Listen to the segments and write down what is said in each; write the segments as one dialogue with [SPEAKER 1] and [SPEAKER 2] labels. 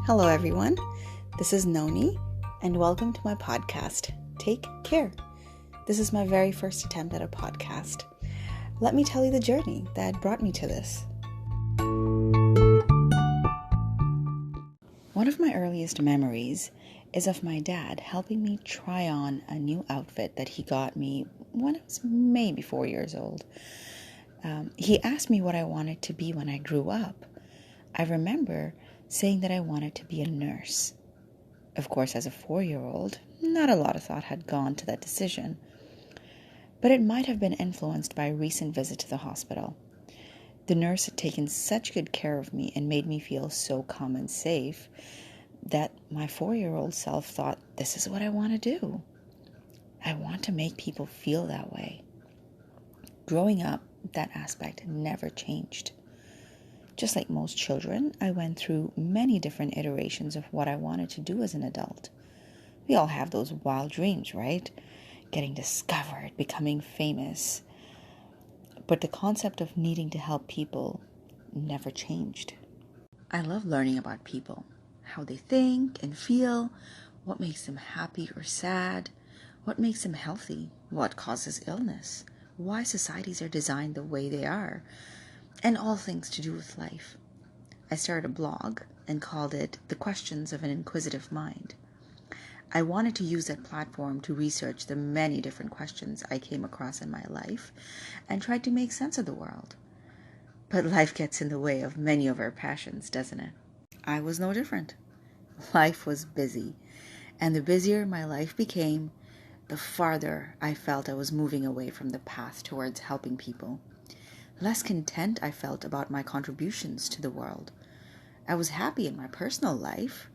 [SPEAKER 1] Hello everyone, this is Noni and welcome to my podcast, Take Care. This is my very first attempt at a podcast. Let me tell you the journey that brought me to this. One of my earliest memories is of my dad helping me try on a new outfit that he got me when I was maybe 4 years old. He asked me what I wanted to be when I grew up. I remember saying that I wanted to be a nurse. Of course, as a 4-year-old, not a lot of thought had gone to that decision, but it might have been influenced by a recent visit to the hospital. The nurse had taken such good care of me and made me feel so calm and safe that my 4-year-old self thought, this is what I want to do. I want to make people feel that way. Growing up, that aspect never changed. Just like most children, I went through many different iterations of what I wanted to do as an adult. We all have those wild dreams, right? Getting discovered, becoming famous. But the concept of needing to help people never changed. I love learning about people, how they think and feel, what makes them happy or sad, what makes them healthy, what causes illness, why societies are designed the way they are, and all things to do with life. I started a blog and called it The Questions of an Inquisitive Mind. I wanted to use that platform to research the many different questions I came across in my life and tried to make sense of the world. But life gets in the way of many of our passions, doesn't it? I was no different. Life was busy, and the busier my life became, the farther I felt I was moving away from the path towards helping people. Less content I felt about my contributions to the world. I was happy in my personal life,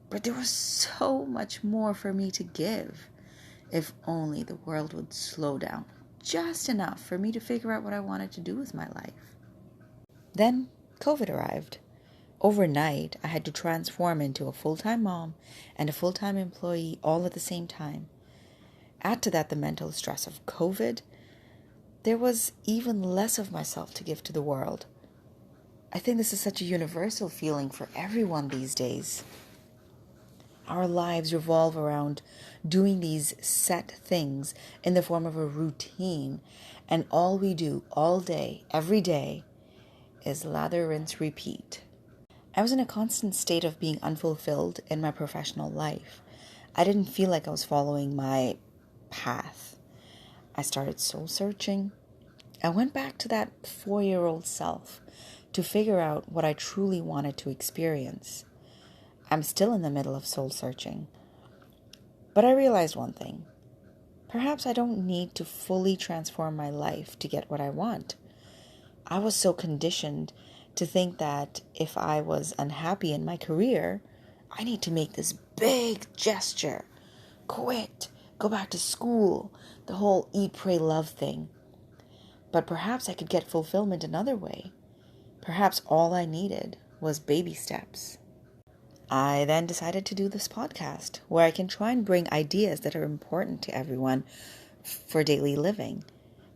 [SPEAKER 1] but there was so much more for me to give. If only the world would slow down just enough for me to figure out what I wanted to do with my life. Then COVID arrived. Overnight, I had to transform into a full-time mom and a full-time employee all at the same time. Add to that the mental stress of COVID, there was even less of myself to give to the world. I think this is such a universal feeling for everyone these days. Our lives revolve around doing these set things in the form of a routine, and all we do all day, every day, is lather, rinse, repeat. I was in a constant state of being unfulfilled in my professional life. I didn't feel like I was following my path. I started soul searching. I went back to that 4-year-old self to figure out what I truly wanted to experience. I'm still in the middle of soul searching. But I realized one thing. Perhaps I don't need to fully transform my life to get what I want. I was so conditioned to think that if I was unhappy in my career, I need to make this big gesture. Quit. Go back to school. The whole eat, pray, love thing. But perhaps I could get fulfillment another way. Perhaps all I needed was baby steps. I then decided to do this podcast where I can try and bring ideas that are important to everyone for daily living.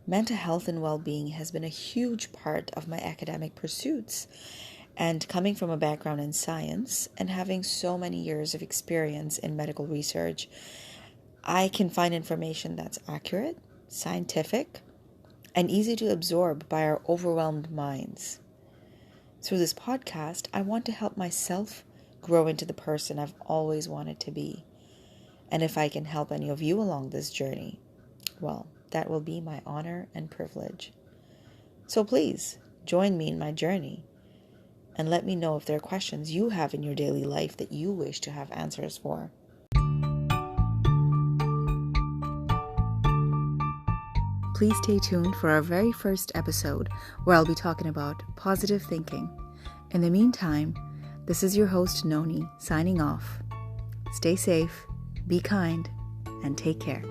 [SPEAKER 1] Mental health and well-being has been a huge part of my academic pursuits. And coming from a background in science and having so many years of experience in medical research, I can find information that's accurate, scientific, and easy to absorb by our overwhelmed minds. Through this podcast, I want to help myself grow into the person I've always wanted to be. And if I can help any of you along this journey, well, that will be my honor and privilege. So please, join me in my journey and let me know if there are questions you have in your daily life that you wish to have answers for. Please stay tuned for our very first episode where I'll be talking about positive thinking. In the meantime, this is your host Noni signing off. Stay safe, be kind, and take care.